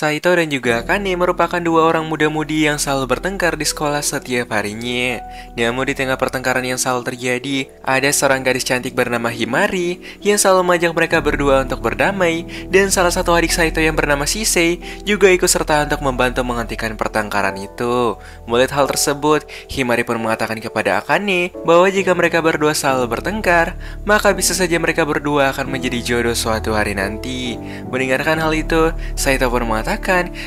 Saito dan juga Akane merupakan dua orang muda-mudi yang selalu bertengkar di sekolah setiap harinya. Namun di tengah pertengkaran yang selalu terjadi, ada seorang gadis cantik bernama Himari yang selalu mengajak mereka berdua untuk berdamai, dan salah satu adik Saito yang bernama Shisei juga ikut serta untuk membantu menghentikan pertengkaran itu. Melihat hal tersebut, Himari pun mengatakan kepada Akane bahwa jika mereka berdua selalu bertengkar, maka bisa saja mereka berdua akan menjadi jodoh suatu hari nanti. Mendengarkan hal itu, Saito pun mengatakan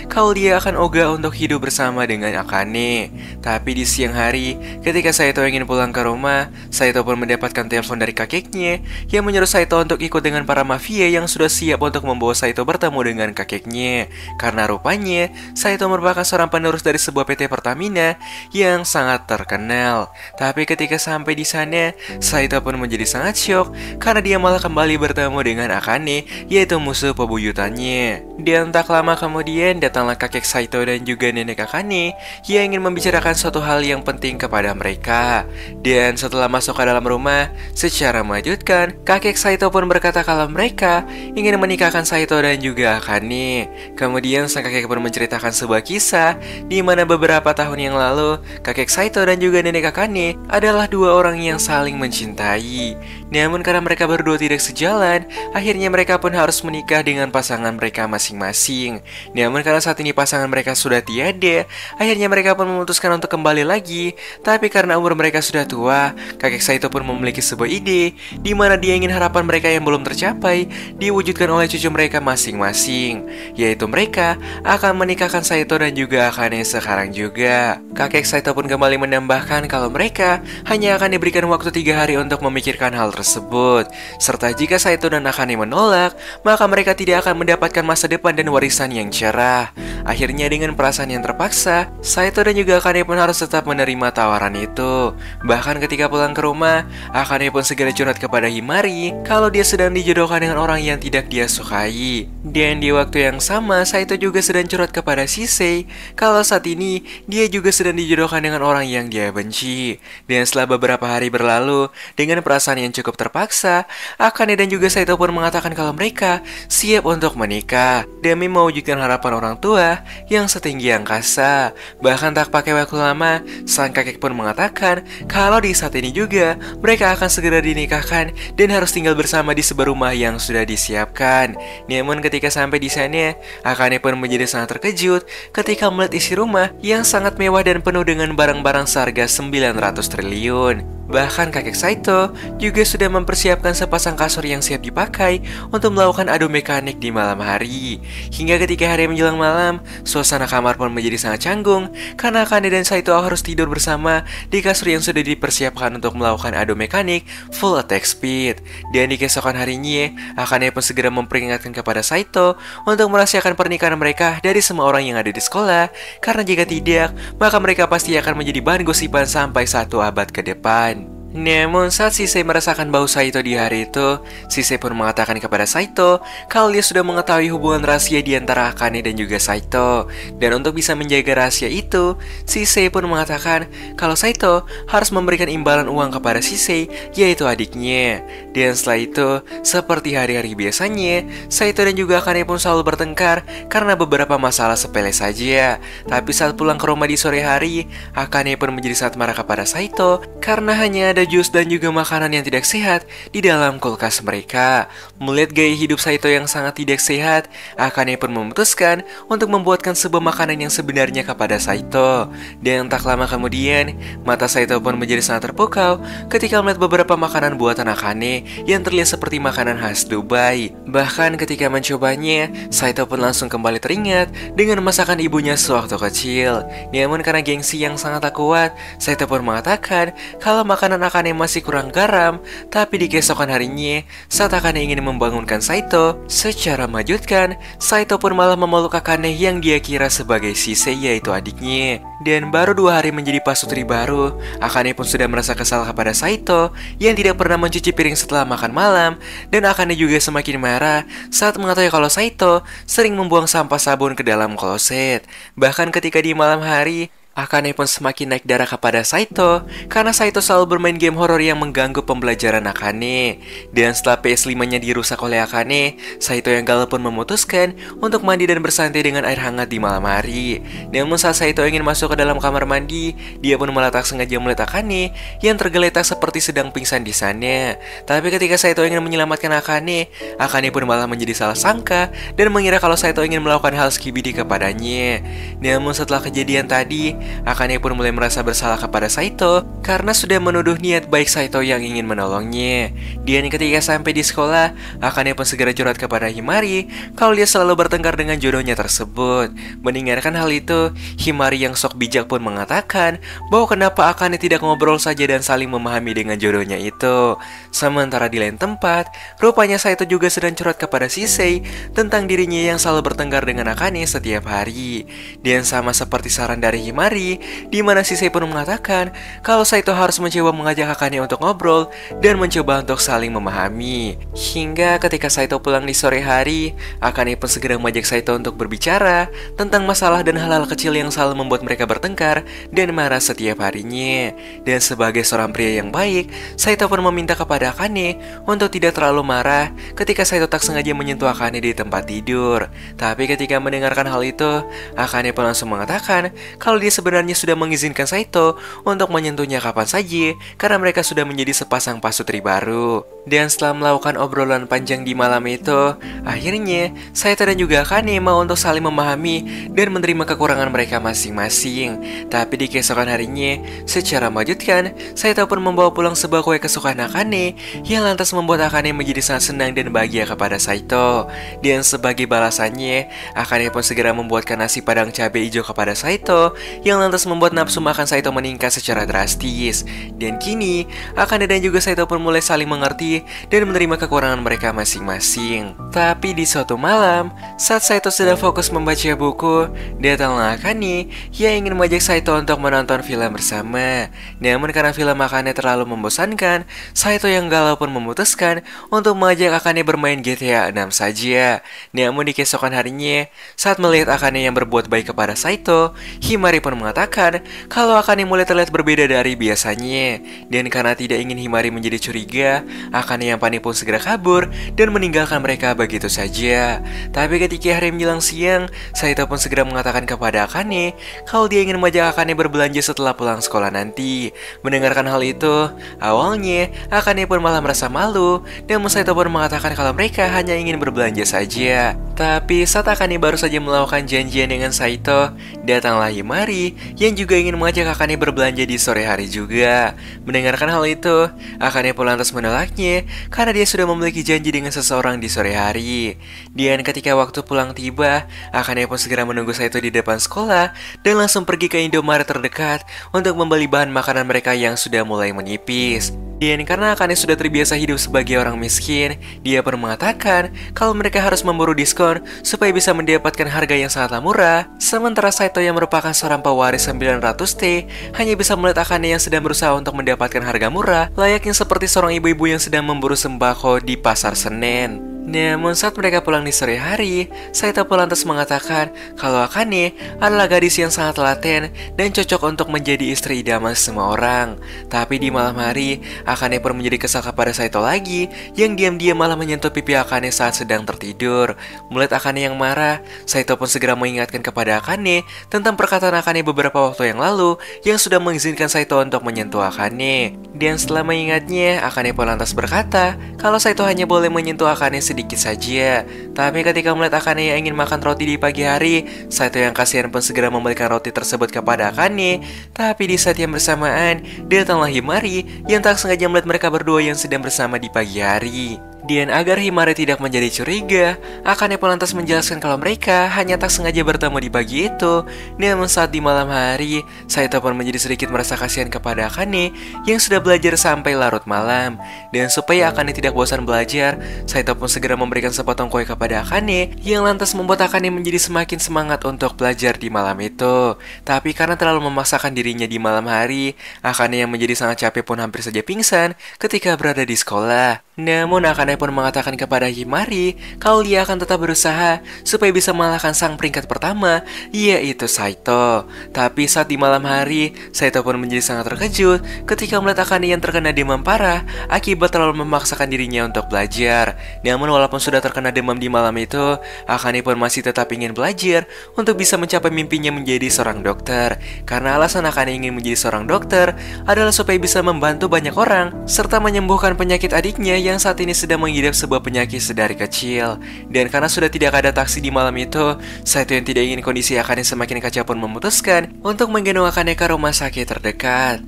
kalau dia akan ogah untuk hidup bersama dengan Akane. Tapi di siang hari, ketika Saito ingin pulang ke rumah, Saito pun mendapatkan telepon dari kakeknya yang menyuruh Saito untuk ikut dengan para mafia yang sudah siap untuk membawa Saito bertemu dengan kakeknya. Karena rupanya, Saito merupakan seorang penerus dari sebuah PT Pertamina yang sangat terkenal. Tapi ketika sampai di sana, Saito pun menjadi sangat syok karena dia malah kembali bertemu dengan Akane, yaitu musuh pebuyutannya. Dan tak lama kemudian datanglah kakek Saito dan juga nenek Akane yang ingin membicarakan suatu hal yang penting kepada mereka. Dan setelah masuk ke dalam rumah, secara mengejutkan, kakek Saito pun berkata kalau mereka ingin menikahkan Saito dan juga Akane. Kemudian sang kakek pun menceritakan sebuah kisah di mana beberapa tahun yang lalu, kakek Saito dan juga nenek Akane adalah dua orang yang saling mencintai. Namun karena mereka berdua tidak sejalan, akhirnya mereka pun harus menikah dengan pasangan mereka masing-masing. Namun karena saat ini pasangan mereka sudah tiada, akhirnya mereka pun memutuskan untuk kembali lagi. Tapi karena umur mereka sudah tua, kakek Saito pun memiliki sebuah ide di mana dia ingin harapan mereka yang belum tercapai diwujudkan oleh cucu mereka masing-masing, yaitu mereka akan menikahkan Saito dan juga Akane sekarang juga. Kakek Saito pun kembali menambahkan kalau mereka hanya akan diberikan waktu 3 hari untuk memikirkan hal tersebut, serta jika Saito dan Akane menolak, maka mereka tidak akan mendapatkan masa depan dan warisan yang cerah. Akhirnya dengan perasaan yang terpaksa, Saito dan juga Akane pun harus tetap menerima tawaran itu. Bahkan ketika pulang ke rumah, Akane pun segera curhat kepada Himari kalau dia sedang dijodohkan dengan orang yang tidak dia sukai. Dan di waktu yang sama, Saito juga sedang curhat kepada Shisei kalau saat ini dia juga sedang dijodohkan dengan orang yang dia benci. Dan setelah beberapa hari berlalu, dengan perasaan yang cukup terpaksa, Akane dan juga Saito pun mengatakan kalau mereka siap untuk menikah demi mewujudkan harapan orang tua yang setinggi angkasa. Bahkan tak pakai waktu lama, sang kakek pun mengatakan kalau di saat ini juga mereka akan segera dinikahkan dan harus tinggal bersama di sebuah rumah yang sudah disiapkan. Namun ketika sampai di sana, Akane pun menjadi sangat terkejut ketika melihat isi rumah yang sangat mewah dan penuh dengan barang-barang seharga 900 triliun. Bahkan kakek Saito juga sudah mempersiapkan sepasang kasur yang siap dipakai untuk melakukan adu mekanik di malam hari. Hingga ketika hari menjelang malam, suasana kamar pun menjadi sangat canggung karena Akane dan Saito harus tidur bersama di kasur yang sudah dipersiapkan untuk melakukan adu mekanik full attack speed. Dan di keesokan harinya, Akane pun segera memperingatkan kepada Saito untuk merahasiakan pernikahan mereka dari semua orang yang ada di sekolah, karena jika tidak, maka mereka pasti akan menjadi bahan gosipan sampai 1 abad ke depan. Namun saat Shisei merasakan bau Saito di hari itu, Shisei pun mengatakan kepada Saito kalau dia sudah mengetahui hubungan rahasia di antara Akane dan juga Saito. Dan untuk bisa menjaga rahasia itu, Shisei pun mengatakan kalau Saito harus memberikan imbalan uang kepada Shisei, yaitu adiknya. Dan setelah itu, seperti hari-hari biasanya, Saito dan juga Akane pun selalu bertengkar karena beberapa masalah sepele saja. Tapi saat pulang ke rumah di sore hari, Akane pun menjadi sangat marah kepada Saito karena hanya ada jus dan juga makanan yang tidak sehat di dalam kulkas mereka. Melihat gaya hidup Saito yang sangat tidak sehat, Akane pun memutuskan untuk membuatkan sebuah makanan yang sebenarnya kepada Saito. Dan tak lama kemudian, mata Saito pun menjadi sangat terpukau ketika melihat beberapa makanan buatan Akane yang terlihat seperti makanan khas Dubai. Bahkan ketika mencobanya, Saito pun langsung kembali teringat dengan masakan ibunya sewaktu kecil. Namun karena gengsi yang sangat tak kuat, Saito pun mengatakan kalau makanan Akane masih kurang garam. Tapi di keesokan harinya, saat Akane ingin membangunkan Saito, secara mengejutkan, Saito pun malah memeluk Akane yang dia kira sebagai Shisei, yaitu adiknya. Dan baru 2 hari menjadi pasutri baru, Akane pun sudah merasa kesal kepada Saito yang tidak pernah mencuci piring setelah makan malam. Dan Akane juga semakin marah saat mengetahui kalau Saito sering membuang sampah sabun ke dalam kloset. Bahkan ketika di malam hari, Akane pun semakin naik darah kepada Saito karena Saito selalu bermain game horor yang mengganggu pembelajaran Akane. Dan setelah PS5-nya dirusak oleh Akane, Saito yang galau pun memutuskan untuk mandi dan bersantai dengan air hangat di malam hari. Namun saat Saito ingin masuk ke dalam kamar mandi, dia pun malah tak sengaja melihat Akane yang tergeletak seperti sedang pingsan di sana. Tapi ketika Saito ingin menyelamatkan Akane, Akane pun malah menjadi salah sangka dan mengira kalau Saito ingin melakukan hal skibidi kepadanya. Namun setelah kejadian tadi, Akane pun mulai merasa bersalah kepada Saito karena sudah menuduh niat baik Saito yang ingin menolongnya. Dan ketika sampai di sekolah, Akane pun segera curhat kepada Himari kalau dia selalu bertengkar dengan jodohnya tersebut. Mendengarkan hal itu, Himari yang sok bijak pun mengatakan bahwa kenapa Akane tidak ngobrol saja dan saling memahami dengan jodohnya itu. Sementara di lain tempat, rupanya Saito juga sedang curhat kepada Shisei tentang dirinya yang selalu bertengkar dengan Akane setiap hari. Dan sama seperti saran dari Himari, di mana Shisei pun mengatakan kalau Saito harus mencoba mengajak Akane untuk ngobrol dan mencoba untuk saling memahami. Hingga ketika Saito pulang di sore hari, Akane pun segera mengajak Saito untuk berbicara tentang masalah dan hal-hal kecil yang selalu membuat mereka bertengkar dan marah setiap harinya. Dan sebagai seorang pria yang baik, Saito pun meminta kepada Akane untuk tidak terlalu marah ketika Saito tak sengaja menyentuh Akane di tempat tidur. Tapi ketika mendengarkan hal itu, Akane pun langsung mengatakan kalau dia sebenarnya sudah mengizinkan Saito untuk menyentuhnya kapan saja karena mereka sudah menjadi sepasang pasutri baru. Dan setelah melakukan obrolan panjang di malam itu, akhirnya Saito dan juga Akane mau untuk saling memahami dan menerima kekurangan mereka masing-masing. Tapi di keesokan harinya, secara mengejutkan, Saito pun membawa pulang sebuah kue kesukaan Akane yang lantas membuat Akane menjadi sangat senang dan bahagia kepada Saito. Dan sebagai balasannya, Akane pun segera membuatkan nasi padang cabai hijau kepada Saito yang lantas membuat nafsu makan Saito meningkat secara drastis. Dan kini, Akane dan juga Saito pun mulai saling mengerti dan menerima kekurangan mereka masing-masing. Tapi di suatu malam, saat Saito sudah fokus membaca buku, datanglah Akane yang ingin mengajak Saito untuk menonton film bersama. Namun karena film Akane terlalu membosankan, Saito yang galau pun memutuskan untuk mengajak Akane bermain GTA 6 saja. Namun di keesokan harinya, saat melihat Akane yang berbuat baik kepada Saito, Himari pun mengatakan kalau Akane mulai terlihat berbeda dari biasanya. Dan karena tidak ingin Himari menjadi curiga, Akane yang panik pun segera kabur dan meninggalkan mereka begitu saja. Tapi ketika hari menjelang siang, Saito pun segera mengatakan kepada Akane kalau dia ingin mengajak Akane berbelanja setelah pulang sekolah nanti. Mendengarkan hal itu, awalnya Akane pun malah merasa malu dan Saito pun mengatakan kalau mereka hanya ingin berbelanja saja. Tapi saat Akane baru saja melakukan janjian dengan Saito, datanglah Himari yang juga ingin mengajak Akane berbelanja di sore hari juga. Mendengarkan hal itu, Akane pun lantas menolaknya karena dia sudah memiliki janji dengan seseorang di sore hari. Dan ketika waktu pulang tiba, Akane pun segera menunggu Saito di depan sekolah dan langsung pergi ke Indomaret terdekat untuk membeli bahan makanan mereka yang sudah mulai menipis. Dan karena Akane sudah terbiasa hidup sebagai orang miskin, dia pun mengatakan kalau mereka harus memburu diskon supaya bisa mendapatkan harga yang sangatlah murah. Sementara Saito yang merupakan seorang pewaris 900T hanya bisa melihat Akane yang sedang berusaha untuk mendapatkan harga murah, layaknya seperti seorang ibu-ibu yang sedang memburu sembako di pasar Senen. Namun saat mereka pulang di sore hari, Saito pun lantas mengatakan kalau Akane adalah gadis yang sangat telaten dan cocok untuk menjadi istri idaman semua orang. Tapi di malam hari, Akane pun menjadi kesal kepada Saito lagi yang diam-diam malah menyentuh pipi Akane saat sedang tertidur. Melihat Akane yang marah, Saito pun segera mengingatkan kepada Akane tentang perkataan Akane beberapa waktu yang lalu yang sudah mengizinkan Saito untuk menyentuh Akane. Dan setelah mengingatnya, Akane pun lantas berkata kalau Saito hanya boleh menyentuh Akane sedikit saja. Tapi ketika melihat Akane yang ingin makan roti di pagi hari, Saito yang kasihan pun segera memberikan roti tersebut kepada Akane. Tapi di saat yang bersamaan, datanglah Himari yang tak sengaja melihat mereka berdua yang sedang bersama di pagi hari. Dan agar Himari tidak menjadi curiga, Akane pun lantas menjelaskan kalau mereka hanya tak sengaja bertemu di pagi itu. Namun saat di malam hari, Saito pun menjadi sedikit merasa kasihan kepada Akane yang sudah belajar sampai larut malam. Dan supaya Akane tidak bosan belajar, Saito pun segera memberikan sepotong kue kepada Akane yang lantas membuat Akane menjadi semakin semangat untuk belajar di malam itu. Tapi karena terlalu memaksakan dirinya di malam hari, Akane yang menjadi sangat capek pun hampir saja pingsan ketika berada di sekolah. Namun Akane Akane pun mengatakan kepada Himari kalau dia akan tetap berusaha supaya bisa mengalahkan sang peringkat pertama, yaitu Saito. Tapi saat di malam hari, Saito pun menjadi sangat terkejut ketika melihat Akane yang terkena demam parah akibat terlalu memaksakan dirinya untuk belajar. Namun walaupun sudah terkena demam di malam itu, Akane pun masih tetap ingin belajar untuk bisa mencapai mimpinya menjadi seorang dokter. Karena alasan Akane ingin menjadi seorang dokter adalah supaya bisa membantu banyak orang serta menyembuhkan penyakit adiknya yang saat ini sedang mengidap sebuah penyakit sedari kecil. Dan karena sudah tidak ada taksi di malam itu, Saito yang tidak ingin kondisi Akane semakin kacau pun memutuskan untuk menggendong Akane ke rumah sakit terdekat.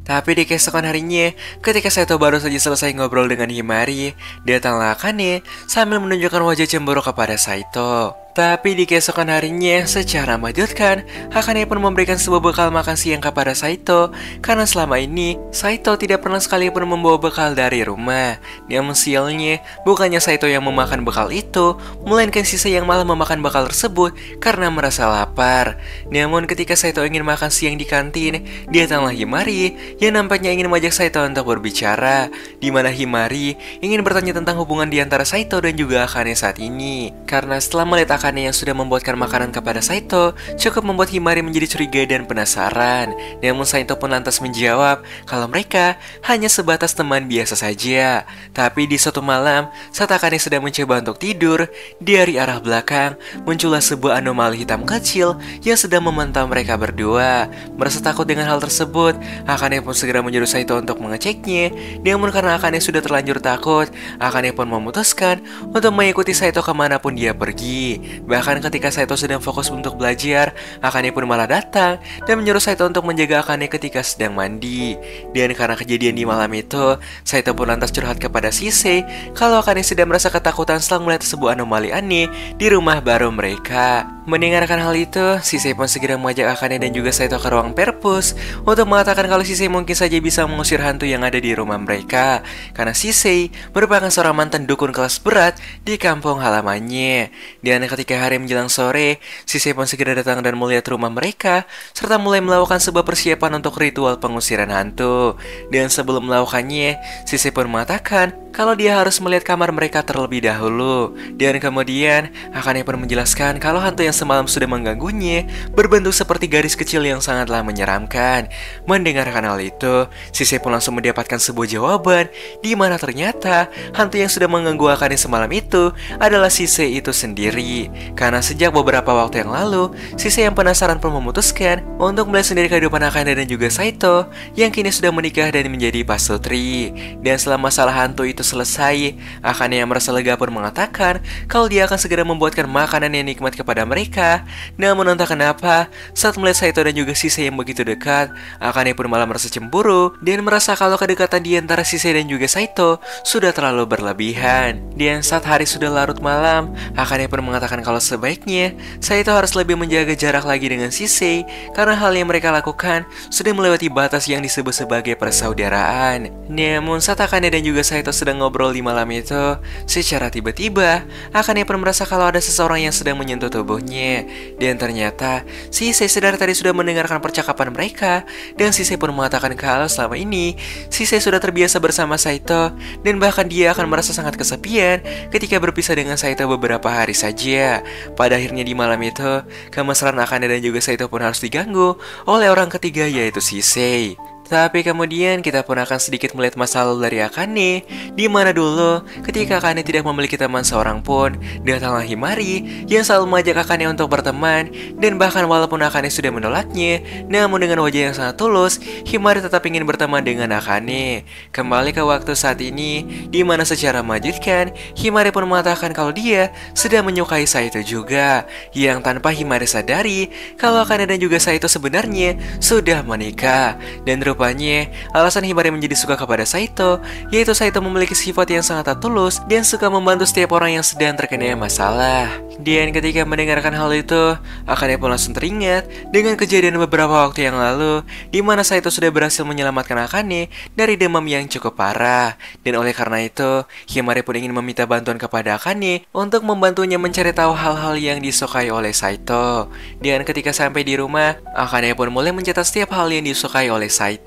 Tapi di keesokan harinya, ketika Saito baru saja selesai ngobrol dengan Himari, datanglah Akane sambil menunjukkan wajah cemburu kepada Saito. Tapi di keesokan harinya, secara mengejutkan, Akane pun memberikan sebuah bekal makan siang kepada Saito karena selama ini, Saito tidak pernah sekalipun membawa bekal dari rumah. Namun sialnya, bukannya Saito yang memakan bekal itu, melainkan Sise yang malah memakan bekal tersebut karena merasa lapar. Namun ketika Saito ingin makan siang di kantin, datanglah Himari yang nampaknya ingin mengajak Saito untuk berbicara, di mana Himari ingin bertanya tentang hubungan di antara Saito dan juga Akane saat ini. Karena setelah melihat Akane yang sudah membuatkan makanan kepada Saito, cukup membuat Himari menjadi curiga dan penasaran. Namun Saito pun lantas menjawab kalau mereka hanya sebatas teman biasa saja. Tapi di suatu malam, saat Akane sedang mencoba untuk tidur, dari arah belakang muncullah sebuah anomali hitam kecil yang sedang memantau mereka berdua. Merasa takut dengan hal tersebut, Akane pun segera menyuruh Saito untuk mengeceknya. Namun karena Akane sudah terlanjur takut, Akane pun memutuskan untuk mengikuti Saito kemanapun dia pergi. Bahkan ketika Saito sedang fokus untuk belajar, Akane pun malah datang dan menyuruh Saito untuk menjaga Akane ketika sedang mandi. Dan karena kejadian di malam itu, Saito pun lantas curhat kepada Sise kalau Akane sedang merasa ketakutan setelah melihat sebuah anomali aneh di rumah baru mereka. Mendengarkan hal itu, Sise pun segera mengajak Akane dan juga Saito ke ruang perpus untuk mengatakan kalau Sise mungkin saja bisa mengusir hantu yang ada di rumah mereka. Karena Sise merupakan seorang mantan dukun kelas berat di kampung halamannya. Dan ketika hari menjelang sore, Sise pun segera datang dan melihat rumah mereka serta mulai melakukan sebuah persiapan untuk ritual pengusiran hantu. Dan sebelum melakukannya, Sise pun mengatakan kalau dia harus melihat kamar mereka terlebih dahulu. Dan kemudian, Akane pun menjelaskan kalau hantu yang semalam sudah mengganggunya berbentuk seperti garis kecil yang sangatlah menyeramkan. Mendengarkan hal itu, Sise pun langsung mendapatkan sebuah jawaban di mana ternyata hantu yang sudah mengganggu Akane semalam itu adalah Sise itu sendiri. Karena sejak beberapa waktu yang lalu, Sise yang penasaran pun memutuskan untuk melihat sendiri kehidupan Akane dan juga Saito yang kini sudah menikah dan menjadi pasutri. Dan setelah masalah hantu itu selesai, Akane yang merasa lega pun mengatakan kalau dia akan segera membuatkan makanan yang nikmat kepada mereka. Namun entah kenapa, saat melihat Saito dan juga Sise yang begitu dekat, Akane pun malah merasa cemburu dan merasa kalau kedekatan di antara Sise dan juga Saito sudah terlalu berlebihan. Dan saat hari sudah larut malam, Akane pun mengatakan kalau sebaiknya Saito harus lebih menjaga jarak lagi dengan Sise karena hal yang mereka lakukan sudah melewati batas yang disebut sebagai persaudaraan. Namun saat Akane dan juga Saito sedang ngobrol di malam itu, secara tiba-tiba Akane pun merasa kalau ada seseorang yang sedang menyentuh tubuhnya. Dan ternyata Sise sedar tadi sudah mendengarkan percakapan mereka. Dan Sise pun mengatakan kalau selama ini Sise sudah terbiasa bersama Saito dan bahkan dia akan merasa sangat kesepian ketika berpisah dengan Saito beberapa hari saja. Pada akhirnya di malam itu, kemesraan Akane dan juga Saito pun harus diganggu oleh orang ketiga yaitu Sise. Tapi kemudian kita pun akan sedikit melihat masa lalu dari Akane, di mana dulu ketika Akane tidak memiliki teman seorang pun, datanglah Himari yang selalu mengajak Akane untuk berteman. Dan bahkan walaupun Akane sudah menolaknya, namun dengan wajah yang sangat tulus, Himari tetap ingin berteman dengan Akane. Kembali ke waktu saat ini, di mana secara mengejutkan, Himari pun mengatakan kalau dia sedang menyukai Saito juga, yang tanpa Himari sadari kalau Akane dan juga Saito sebenarnya sudah menikah. Dan rupanya, alasan Himari menjadi suka kepada Saito, yaitu Saito memiliki sifat yang sangat tulus dan suka membantu setiap orang yang sedang terkena masalah. Dan ketika mendengarkan hal itu, Akane pun langsung teringat dengan kejadian beberapa waktu yang lalu, di mana Saito sudah berhasil menyelamatkan Akane dari demam yang cukup parah. Dan oleh karena itu, Himari pun ingin meminta bantuan kepada Akane untuk membantunya mencari tahu hal-hal yang disukai oleh Saito. Dan ketika sampai di rumah, Akane pun mulai mencatat setiap hal yang disukai oleh Saito.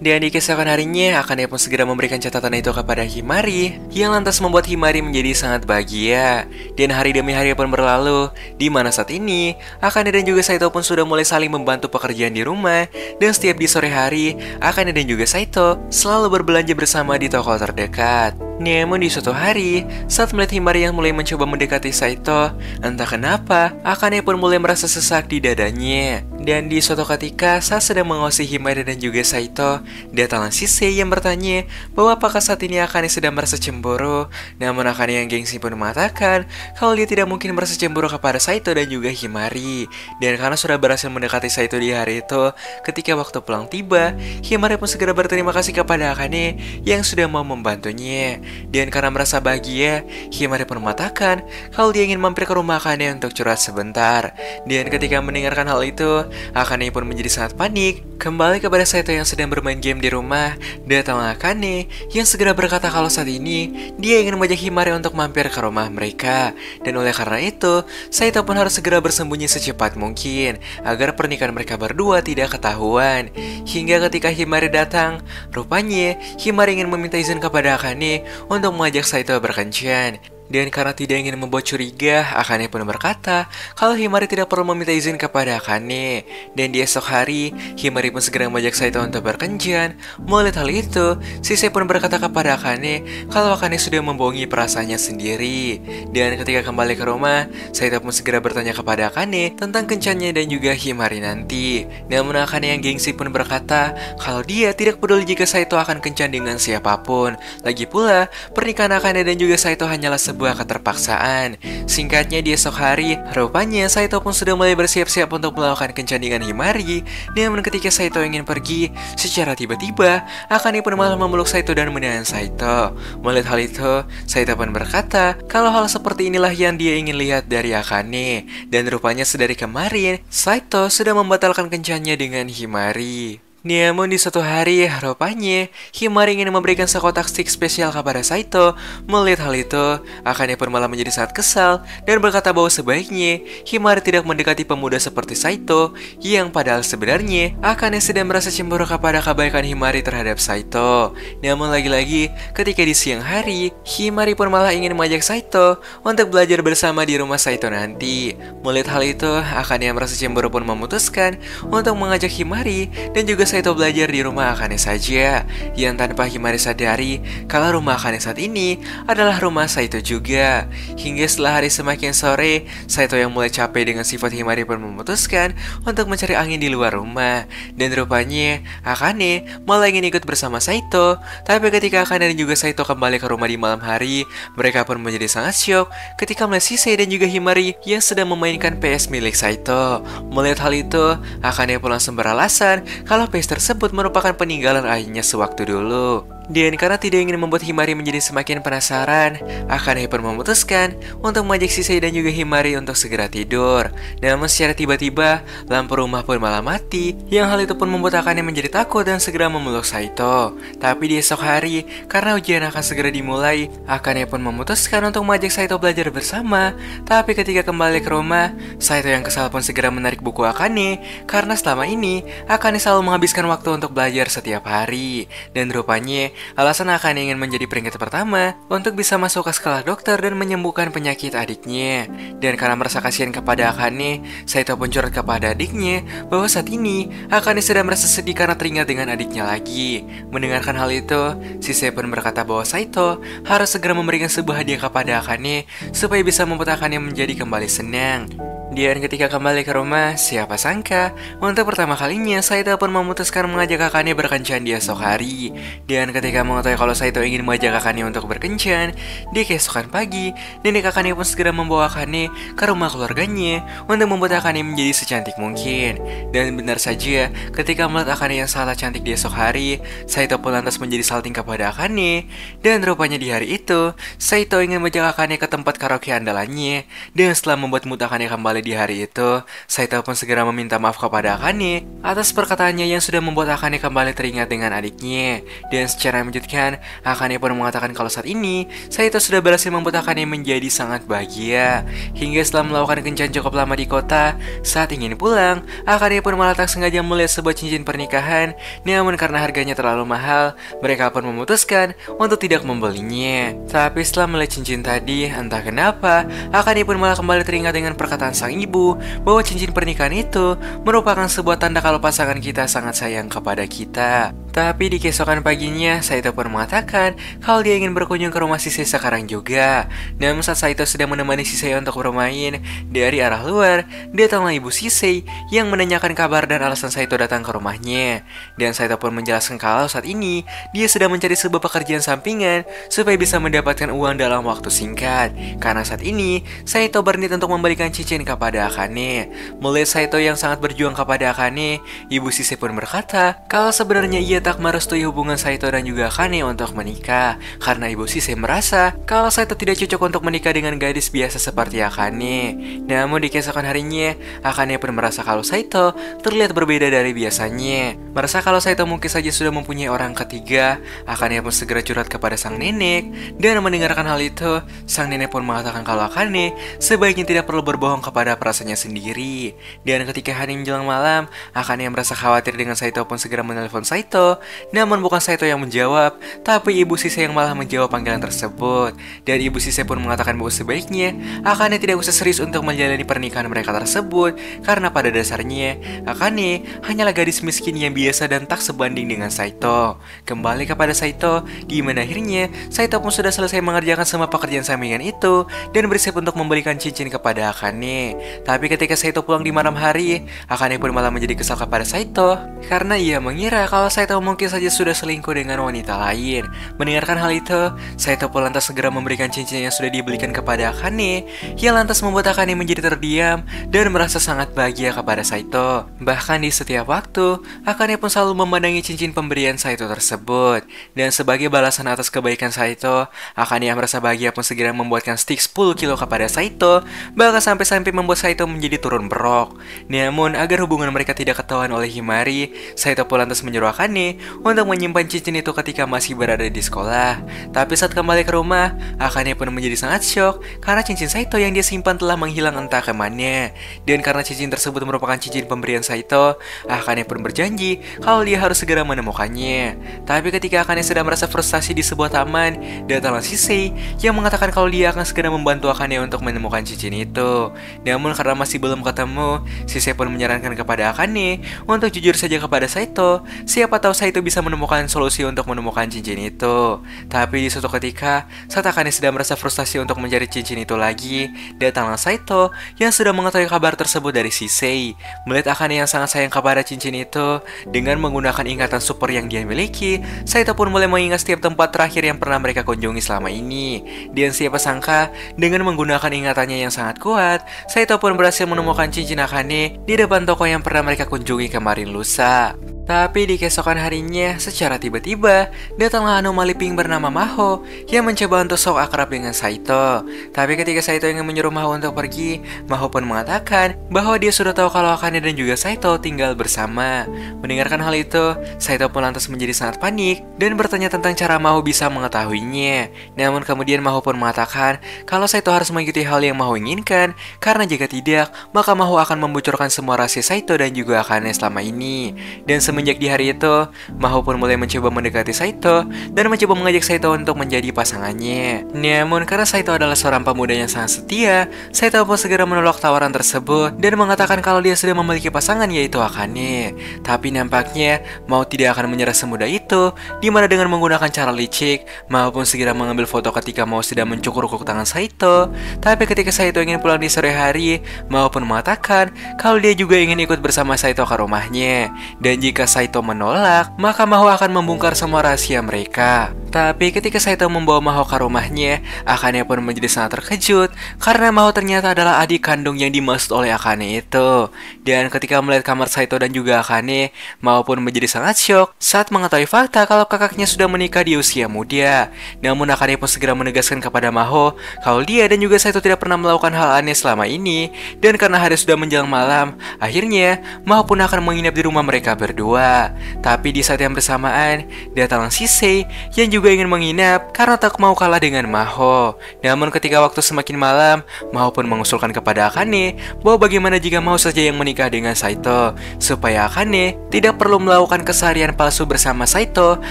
Dan di keesokan harinya, Akane pun segera memberikan catatan itu kepada Himari, yang lantas membuat Himari menjadi sangat bahagia. Dan hari demi hari pun berlalu, di mana saat ini, Akane dan juga Saito pun sudah mulai saling membantu pekerjaan di rumah, dan setiap di sore hari, Akane dan juga Saito selalu berbelanja bersama di toko terdekat. Namun di suatu hari, saat melihat Himari yang mulai mencoba mendekati Saito, entah kenapa, Akane pun mulai merasa sesak di dadanya. Dan di suatu ketika, saat sedang mengawasi Himari dan juga Saito, datanglah Shisei yang bertanya bahwa apakah saat ini Akane sedang merasa cemburu. Namun Akane yang gengsi pun mengatakan kalau dia tidak mungkin merasa cemburu kepada Saito dan juga Himari. Dan karena sudah berhasil mendekati Saito di hari itu, ketika waktu pulang tiba, Himari pun segera berterima kasih kepada Akane yang sudah mau membantunya. Dan karena merasa bahagia, Himari pun mengatakan kalau dia ingin mampir ke rumah Akane untuk curhat sebentar. Dan ketika mendengarkan hal itu, Akane pun menjadi sangat panik. Kembali kepada Saito yang sedang bermain game di rumah, datanglah Akane yang segera berkata kalau saat ini dia ingin mengajak Himari untuk mampir ke rumah mereka. Dan oleh karena itu, Saito pun harus segera bersembunyi secepat mungkin agar pernikahan mereka berdua tidak ketahuan. Hingga ketika Himari datang, rupanya Himari ingin meminta izin kepada Akane untuk mengajak Saito berkencan. Dan karena tidak ingin membuat curiga, Akane pun berkata kalau Himari tidak perlu meminta izin kepada Akane. Dan di esok hari, Himari pun segera mengajak Saito untuk berkencan. Melihat hal itu, Shisei pun berkata kepada Akane kalau Akane sudah membohongi perasaannya sendiri. Dan ketika kembali ke rumah, Saito pun segera bertanya kepada Akane tentang kencannya dan juga Himari nanti. Namun Akane yang gengsi pun berkata kalau dia tidak peduli jika Saito akan kencan dengan siapapun. Lagi pula, pernikahan Akane dan juga Saito hanyalah sebuah keterpaksaan. Singkatnya di esok hari, rupanya Saito pun sudah mulai bersiap-siap untuk melakukan kencan dengan Himari. Namun ketika Saito ingin pergi, secara tiba-tiba Akane pun malah memeluk Saito dan menahan Saito. Melihat hal itu, Saito pun berkata kalau hal seperti inilah yang dia ingin lihat dari Akane. Dan rupanya sedari kemarin, Saito sudah membatalkan kencannya dengan Himari. Namun di suatu hari, rupanya Himari ingin memberikan sekotak stick spesial kepada Saito. Melihat hal itu, Akane pun malah menjadi sangat kesal dan berkata bahwa sebaiknya Himari tidak mendekati pemuda seperti Saito, yang padahal sebenarnya Akane sedang merasa cemburu kepada kebaikan Himari terhadap Saito. Namun lagi-lagi, ketika di siang hari, Himari pun malah ingin mengajak Saito untuk belajar bersama di rumah Saito nanti. Melihat hal itu, Akane yang merasa cemburu pun memutuskan untuk mengajak Himari dan juga Saito belajar di rumah Akane saja, yang tanpa Himari sadari kalau rumah Akane saat ini adalah rumah Saito juga. Hingga setelah hari semakin sore, Saito yang mulai capek dengan sifat Himari pun memutuskan untuk mencari angin di luar rumah. Dan rupanya Akane malah ingin ikut bersama Saito. Tapi ketika Akane dan juga Saito kembali ke rumah di malam hari, mereka pun menjadi sangat syok ketika melihat Shisei dan juga Himari yang sedang memainkan PS milik Saito. Melihat hal itu, Akane pun langsung beralasan kalau PS tersebut merupakan peninggalan ayahnya sewaktu dulu. Dan karena tidak ingin membuat Himari menjadi semakin penasaran, Akane pun memutuskan untuk mengajak Shisei dan juga Himari untuk segera tidur. Namun secara tiba-tiba, lampu rumah pun malah mati, yang hal itu pun membuat Akane menjadi takut dan segera memeluk Saito. Tapi di esok hari, karena ujian akan segera dimulai, Akane pun memutuskan untuk mengajak Saito belajar bersama. Tapi ketika kembali ke rumah, Saito yang kesal pun segera menarik buku Akane, karena selama ini, Akane selalu menghabiskan waktu untuk belajar setiap hari. Dan rupanya, alasan Akane ingin menjadi peringkat pertama untuk bisa masuk ke sekolah dokter dan menyembuhkan penyakit adiknya. Dan karena merasa kasihan kepada Akane, Saito pun curhat kepada adiknya bahwa saat ini Akane sedang merasa sedih karena teringat dengan adiknya lagi. Mendengarkan hal itu, Shisei pun berkata bahwa Saito harus segera memberikan sebuah hadiah kepada Akane supaya bisa membuat Akane menjadi kembali senang. Dan ketika kembali ke rumah, siapa sangka untuk pertama kalinya Saito pun memutuskan mengajak Akane berkencan di esok hari. Dan ketika mengetahui kalau Saito ingin mengajak Akane untuk berkencan, di keesokan pagi, nenek Akane pun segera membawa Akane ke rumah keluarganya untuk membuat Akane menjadi secantik mungkin. Dan benar saja, ketika melihat Akane yang sangat cantik di esok hari, Saito pun lantas menjadi salting kepada Akane. Dan rupanya di hari itu, Saito ingin mengajak Akane ke tempat karaoke andalannya. Dan setelah membuat mood Akane kembali mulai di hari itu, Saito pun segera meminta maaf kepada Akane atas perkataannya yang sudah membuat Akane kembali teringat dengan adiknya. Dan secara mengejutkan, Akane pun mengatakan kalau saat ini Saito sudah berhasil membuat Akane menjadi sangat bahagia. Hingga setelah melakukan kencan cukup lama di kota, saat ingin pulang, Akane pun malah tak sengaja melihat sebuah cincin pernikahan. Namun karena harganya terlalu mahal, mereka pun memutuskan untuk tidak membelinya. Tapi setelah melihat cincin tadi, entah kenapa, Akane pun malah kembali teringat dengan perkataan sang ibu bahwa cincin pernikahan itu merupakan sebuah tanda kalau pasangan kita sangat sayang kepada kita. Tapi di keesokan paginya, Saito pun mengatakan kalau dia ingin berkunjung ke rumah Shisei sekarang juga. Namun saat Saito sedang menemani Shisei untuk bermain, dari arah luar, datanglah ibu Shisei yang menanyakan kabar dan alasan Saito datang ke rumahnya. Dan Saito pun menjelaskan kalau saat ini dia sedang mencari sebuah pekerjaan sampingan supaya bisa mendapatkan uang dalam waktu singkat. Karena saat ini, Saito berniat untuk memberikan cincin kepada Akane. Melihat Saito yang sangat berjuang kepada Akane, ibu Shisei pun berkata kalau sebenarnya ia tak merestui hubungan Saito dan juga Akane untuk menikah. Karena ibu Shisei merasa kalau Saito tidak cocok untuk menikah dengan gadis biasa seperti Akane. Namun di keesokan harinya, Akane pun merasa kalau Saito terlihat berbeda dari biasanya. Merasa kalau Saito mungkin saja sudah mempunyai orang ketiga, Akane pun segera curhat kepada sang nenek. Dan mendengarkan hal itu, sang nenek pun mengatakan kalau Akane sebaiknya tidak perlu berbohong kepada perasaannya sendiri. Dan ketika hari menjelang malam, Akane yang merasa khawatir dengan Saito pun segera menelpon Saito. Namun bukan Saito yang menjawab, tapi ibu Shisei yang malah menjawab panggilan tersebut. Dan ibu Shisei pun mengatakan bahwa sebaiknya Akane tidak usah serius untuk menjalani pernikahan mereka tersebut, karena pada dasarnya Akane hanyalah gadis miskin yang biasa dan tak sebanding dengan Saito. Kembali kepada Saito, di mana akhirnya Saito pun sudah selesai mengerjakan semua pekerjaan sampingan itu dan bersiap untuk memberikan cincin kepada Akane. Tapi ketika Saito pulang di malam hari, Akane pun malah menjadi kesal kepada Saito karena ia mengira kalau Saito mungkin saja sudah selingkuh dengan wanita lain. Mendengarkan hal itu, Saito pun lantas segera memberikan cincin yang sudah dibelikan kepada Akane, yang lantas membuat Akane menjadi terdiam dan merasa sangat bahagia kepada Saito. Bahkan di setiap waktu, Akane pun selalu memandangi cincin pemberian Saito tersebut. Dan sebagai balasan atas kebaikan Saito, Akane yang merasa bahagia pun segera membuatkan stik 10 kilo kepada Saito, bahkan sampai-sampai membuat Saito menjadi turun berok. Namun agar hubungan mereka tidak ketahuan oleh Himari, Saito pun lantas menyuruh Akane untuk menyimpan cincin itu ketika masih berada di sekolah. Tapi saat kembali ke rumah, Akane pun menjadi sangat syok karena cincin Saito yang dia simpan telah menghilang entah kemana. Dan karena cincin tersebut merupakan cincin pemberian Saito, Akane pun berjanji kalau dia harus segera menemukannya. Tapi ketika Akane sedang merasa frustasi di sebuah taman, datanglah Shisei yang mengatakan kalau dia akan segera membantu Akane untuk menemukan cincin itu. Namun karena masih belum ketemu, Shisei pun menyarankan kepada Akane untuk jujur saja kepada Saito. Siapa tahu Saito bisa menemukan solusi untuk menemukan cincin itu. Tapi di suatu ketika, saat Akane sedang merasa frustasi untuk mencari cincin itu lagi, datanglah Saito yang sudah mengetahui kabar tersebut dari Shisei. Melihat Akane yang sangat sayang kepada cincin itu, dengan menggunakan ingatan super yang dia miliki, Saito pun mulai mengingat setiap tempat terakhir yang pernah mereka kunjungi selama ini. Dan siapa sangka, dengan menggunakan ingatannya yang sangat kuat, Saito pun berhasil menemukan cincin Akane di depan toko yang pernah mereka kunjungi kemarin lusa. Tapi di keesokan harinya, secara tiba-tiba, datanglah anomali pink bernama Maho yang mencoba untuk sok akrab dengan Saito. Tapi ketika Saito ingin menyuruh Maho untuk pergi, Maho pun mengatakan bahwa dia sudah tahu kalau Akane dan juga Saito tinggal bersama. Mendengarkan hal itu, Saito pun lantas menjadi sangat panik dan bertanya tentang cara Maho bisa mengetahuinya. Namun kemudian Maho pun mengatakan kalau Saito harus mengikuti hal yang Maho inginkan, karena jika tidak, maka Maho akan membocorkan semua rahasia Saito dan juga Akane selama ini. Dan semenjak di hari itu, Maho pun mulai mencoba mendekati Saito dan mencoba mengajak Saito untuk menjadi pasangannya. Namun karena Saito adalah seorang pemuda yang sangat setia, Saito pun segera menolak tawaran tersebut dan mengatakan kalau dia sudah memiliki pasangan yaitu Akane. Tapi nampaknya Maho tidak akan menyerah semudah itu, dimana dengan menggunakan cara licik, Maho pun segera mengambil foto ketika Maho sedang mencukur-cukur tangan Saito. Tapi ketika Saito ingin pulang di sore hari, Maho pun mengatakan kalau dia juga ingin ikut bersama Saito ke rumahnya. Dan jika Saito menolak, maka Maho akan membongkar semua rahasia mereka. Tapi ketika Saito membawa Maho ke rumahnya, Akane pun menjadi sangat terkejut karena Maho ternyata adalah adik kandung yang dimaksud oleh Akane itu. Dan ketika melihat kamar Saito dan juga Akane, Maho pun menjadi sangat syok saat mengetahui fakta kalau kakaknya sudah menikah di usia muda. Namun Akane pun segera menegaskan kepada Maho kalau dia dan juga Saito tidak pernah melakukan hal aneh selama ini. Dan karena hari sudah menjelang malam, akhirnya Maho pun akan menginap di rumah mereka berdua. Tapi di saat yang bersamaan, datanglah Shisei yang juga ingin menginap karena tak mau kalah dengan Maho. Namun ketika waktu semakin malam, Maho pun mengusulkan kepada Akane bahwa bagaimana jika Maho saja yang menikah dengan Saito, supaya Akane tidak perlu melakukan keseharian palsu bersama Saito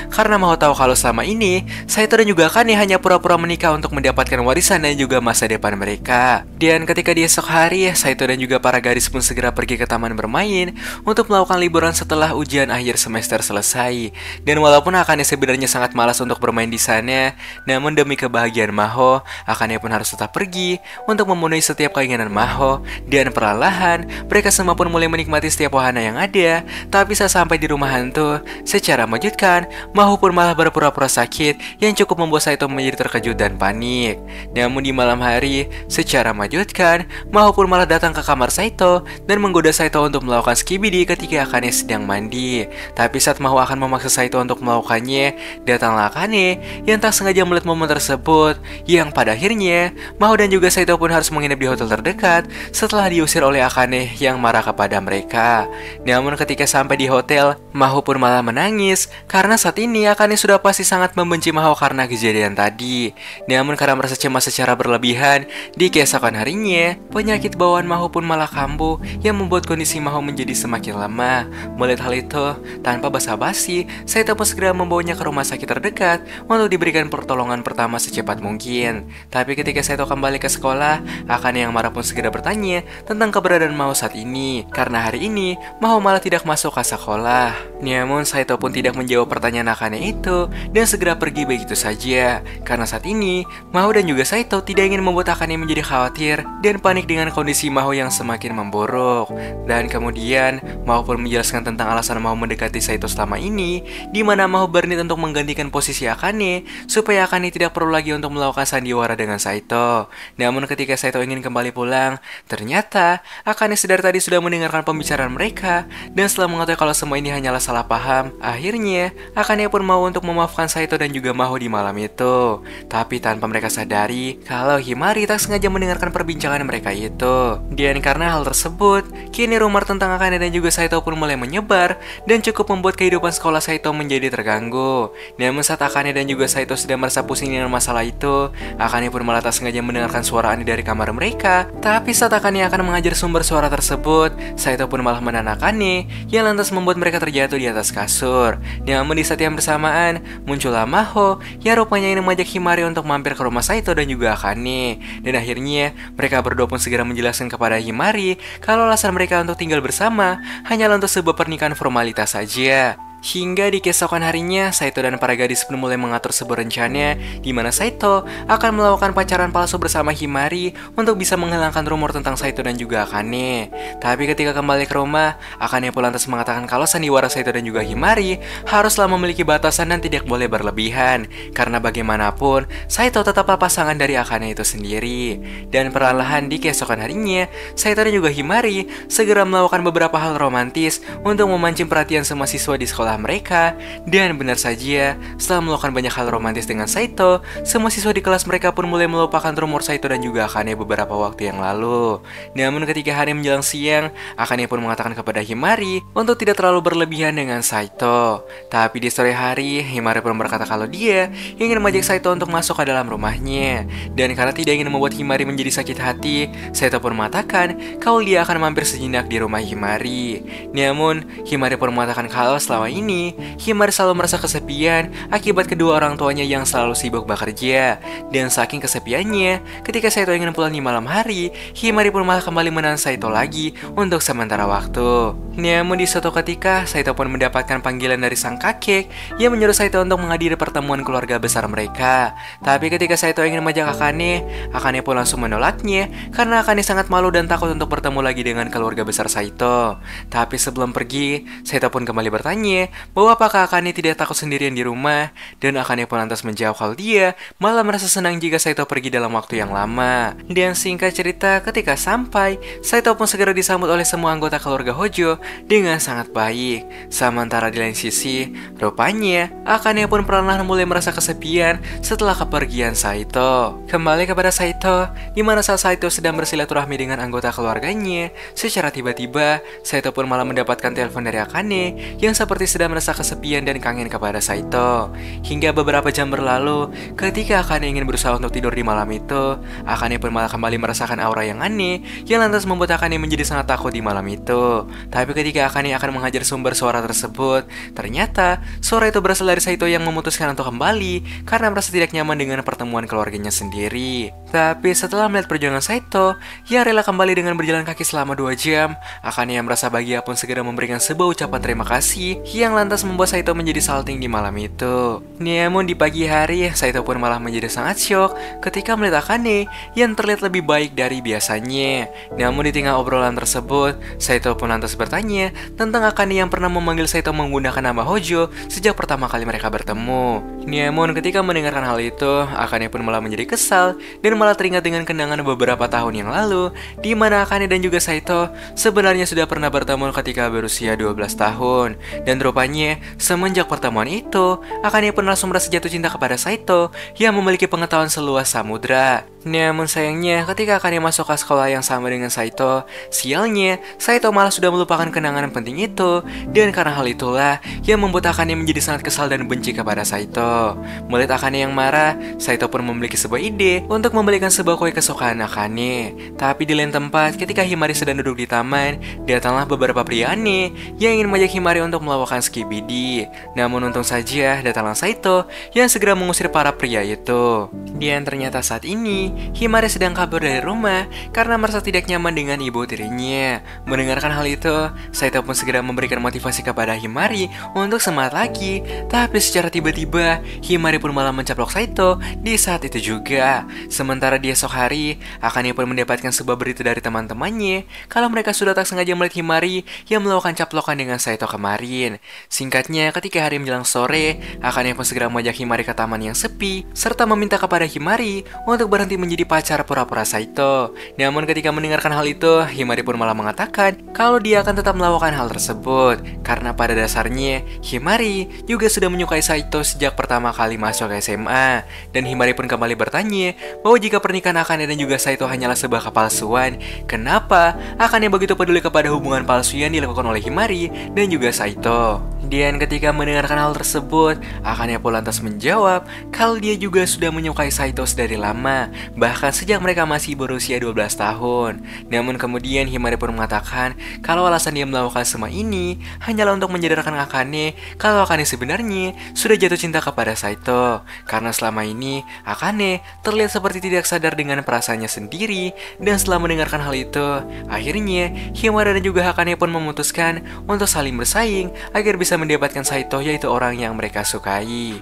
karena Maho tahu kalau selama ini Saito dan juga Akane hanya pura-pura menikah untuk mendapatkan warisan dan juga masa depan mereka. Dan ketika di esok hari, Saito dan juga para gadis pun segera pergi ke taman bermain untuk melakukan liburan setelah ujian akhir semester selesai. Dan walaupun Akane sebenarnya sangat malas untuk bermain di sana, namun demi kebahagiaan Maho, Akane pun harus tetap pergi untuk memenuhi setiap keinginan Maho. Dan perlahan, mereka semua pun mulai menikmati setiap wahana yang ada. Tapi saat sampai di rumah hantu, secara mengejutkan, Maho pun malah berpura-pura sakit yang cukup membuat Saito menjadi terkejut dan panik. Namun di malam hari, secara mengejutkan, Maho pun malah datang ke kamar Saito dan menggoda Saito untuk melakukan skibidi ketika Akane sedang mandi. Tapi saat Maho akan memaksa Saito untuk melakukannya, datanglah Akane yang tak sengaja melihat momen tersebut, yang pada akhirnya Maho dan juga Saito pun harus menginap di hotel terdekat setelah diusir oleh Akane yang marah kepada mereka. Namun ketika sampai di hotel, Maho pun malah menangis karena saat ini Akane sudah pasti sangat membenci Maho karena kejadian tadi. Namun karena merasa cemas secara berlebihan, di keesokan harinya penyakit bawaan Maho pun malah kambuh yang membuat kondisi Maho menjadi semakin lemah. Melihat hal itu, tanpa basa-basi, Saito pun segera membawanya ke rumah sakit terdekat untuk diberikan pertolongan pertama secepat mungkin. Tapi ketika Saito kembali ke sekolah, Akane yang marah pun segera bertanya tentang keberadaan Maho saat ini, karena hari ini Maho malah tidak masuk ke sekolah. Namun Saito pun tidak menjawab pertanyaan Akane itu dan segera pergi begitu saja, karena saat ini Maho dan juga Saito tidak ingin membuat Akane menjadi khawatir dan panik dengan kondisi Maho yang semakin memburuk. Dan kemudian Maho pun menjelaskan tentang alasan Maho mendekati Saito selama ini, di mana Maho berniat untuk menggantikan posisi Akane supaya Akane tidak perlu lagi untuk melakukan sandiwara dengan Saito. Namun ketika Saito ingin kembali pulang, ternyata Akane sedar tadi sudah mendengarkan pembicaraan mereka, dan setelah mengetahui kalau semua ini hanyalah salah paham, akhirnya Akane pun mau untuk memaafkan Saito dan juga Maho di malam itu. Tapi tanpa mereka sadari kalau Himari tak sengaja mendengarkan perbincangan mereka itu. Dan karena hal tersebut, kini rumor tentang Akane dan juga Saito pun mulai menyebar dan cukup membuat kehidupan sekolah Saito menjadi terganggu. Namun saat Akane dan juga Saito sedang merasa pusing dengan masalah itu, Akane pun malah tak sengaja mendengarkan suara aneh dari kamar mereka. Tapi saat Akane akan mengajar sumber suara tersebut, Saito pun malah menahan Akane yang lantas membuat mereka terjatuh di atas kasur. Namun di saat yang bersamaan, muncullah Maho yang rupanya ingin mengajak Himari untuk mampir ke rumah Saito dan juga Akane. Dan akhirnya mereka berdua pun segera menjelaskan kepada Himari kalau alasan mereka untuk tinggal bersama hanyalah untuk sebuah pernikahan formalitas saja. Hingga di keesokan harinya, Saito dan para gadis pun mulai mengatur sebuah rencana di mana Saito akan melakukan pacaran palsu bersama Himari untuk bisa menghilangkan rumor tentang Saito dan juga Akane. Tapi ketika kembali ke rumah, Akane pun lantas mengatakan kalau sandiwara Saito dan juga Himari haruslah memiliki batasan dan tidak boleh berlebihan, karena bagaimanapun Saito tetaplah pasangan dari Akane itu sendiri. Dan perlahan di keesokan harinya, Saito dan juga Himari segera melakukan beberapa hal romantis untuk memancing perhatian semua siswa di sekolah mereka. Dan benar saja, setelah melakukan banyak hal romantis dengan Saito, semua siswa di kelas mereka pun mulai melupakan rumor Saito dan juga Akane beberapa waktu yang lalu. Namun ketika hari menjelang siang, Akane pun mengatakan kepada Himari untuk tidak terlalu berlebihan dengan Saito. Tapi di sore hari, Himari pun berkata kalau dia ingin mengajak Saito untuk masuk ke dalam rumahnya. Dan karena tidak ingin membuat Himari menjadi sakit hati, Saito pun mengatakan kalau dia akan mampir sejenak di rumah Himari. Namun, Himari pun mengatakan kalau selama ini Himari selalu merasa kesepian akibat kedua orang tuanya yang selalu sibuk bekerja. Dan saking kesepiannya, ketika Saito ingin pulang di malam hari, Himari pun malah kembali menahan Saito lagi untuk sementara waktu. Namun di suatu ketika, Saito pun mendapatkan panggilan dari sang kakek yang menyuruh Saito untuk menghadiri pertemuan keluarga besar mereka. Tapi ketika Saito ingin mengajak Akane, Akane pun langsung menolaknya karena Akane sangat malu dan takut untuk bertemu lagi dengan keluarga besar Saito. Tapi sebelum pergi, Saito pun kembali bertanya bahwa apakah Akane tidak takut sendirian di rumah, dan Akane pun lantas menjawab kalau dia malah merasa senang jika Saito pergi dalam waktu yang lama. Dan singkat cerita, ketika sampai, Saito pun segera disambut oleh semua anggota keluarga Hojo dengan sangat baik. Sementara di lain sisi, rupanya Akane pun perlahan mulai merasa kesepian setelah kepergian Saito. Kembali kepada Saito, di mana saat Saito sedang bersilaturahmi dengan anggota keluarganya, secara tiba-tiba Saito pun malah mendapatkan telepon dari Akane yang seperti sedang merasa kesepian dan kangen kepada Saito. Hingga beberapa jam berlalu, ketika Akane ingin berusaha untuk tidur di malam itu, Akane pun malah kembali merasakan aura yang aneh yang lantas membuat Akane menjadi sangat takut di malam itu. Tapi ketika Akane akan menghajar sumber suara tersebut, ternyata suara itu berasal dari Saito yang memutuskan untuk kembali karena merasa tidak nyaman dengan pertemuan keluarganya sendiri. Tapi setelah melihat perjuangan Saito yang rela kembali dengan berjalan kaki selama 2 jam, Akane yang merasa bahagia pun segera memberikan sebuah ucapan terima kasih yang lantas membuat Saito menjadi salting di malam itu. Namun di pagi hari, Saito pun malah menjadi sangat syok ketika melihat Akane yang terlihat lebih baik dari biasanya. Namun di tengah obrolan tersebut, Saito pun lantas bertanya tentang Akane yang pernah memanggil Saito menggunakan nama Hojo sejak pertama kali mereka bertemu. Namun ketika mendengarkan hal itu, Akane pun malah menjadi kesal dan malah teringat dengan kenangan beberapa tahun yang lalu di mana Akane dan juga Saito sebenarnya sudah pernah bertemu ketika berusia 12 tahun. Dan rupanya semenjak pertemuan itu, Akane pun langsung merasa jatuh cinta kepada Saito yang memiliki pengetahuan seluas samudra. Namun sayangnya ketika Akane masuk ke sekolah yang sama dengan Saito, sialnya Saito malah sudah melupakan kenangan penting itu. Dan karena hal itulah yang membuat Akane menjadi sangat kesal dan benci kepada Saito. Melihat Akane yang marah, Saito pun memiliki sebuah ide untuk membelikan sebuah kue kesukaan Akane. Tapi di lain tempat, ketika Himari sedang duduk di taman, datanglah beberapa pria aneh yang ingin mengajak Himari untuk melakukan skibidi. Namun untung saja datanglah Saito yang segera mengusir para pria itu. Dan ternyata saat ini Himari sedang kabur dari rumah karena merasa tidak nyaman dengan ibu tirinya. Mendengarkan hal itu, Saito pun segera memberikan motivasi kepada Himari untuk semangat lagi. Tapi secara tiba-tiba, Himari pun malah mencaplok Saito di saat itu juga. Sementara di esok hari, Akane pun mendapatkan sebuah berita dari teman-temannya kalau mereka sudah tak sengaja melihat Himari yang melakukan caplokan dengan Saito kemarin. Singkatnya, ketika hari menjelang sore, Akane pun segera mengajak Himari ke taman yang sepi serta meminta kepada Himari untuk berhenti menjadi pacar pura-pura Saito. Namun ketika mendengarkan hal itu, Himari pun malah mengatakan kalau dia akan tetap melakukan hal tersebut karena pada dasarnya Himari juga sudah menyukai Saito sejak pertama kali masuk ke SMA. Dan Himari pun kembali bertanya bahwa jika pernikahan Akane dan juga Saito hanyalah sebuah kepalsuan, kenapa Akane begitu peduli kepada hubungan palsu yang dilakukan oleh Himari dan juga Saito. Dan ketika mendengarkan hal tersebut, Akane pun lantas menjawab kalau dia juga sudah menyukai Saito dari lama, bahkan sejak mereka masih berusia 12 tahun. Namun kemudian Himari pun mengatakan kalau alasan dia melakukan semua ini hanyalah untuk menyadarkan Akane kalau Akane sebenarnya sudah jatuh cinta kepada Saito. Karena selama ini Akane terlihat seperti tidak sadar dengan perasaannya sendiri. Dan setelah mendengarkan hal itu, akhirnya Himari dan juga Akane pun memutuskan untuk saling bersaing agar bisa mendapatkan Saito, yaitu orang yang mereka sukai.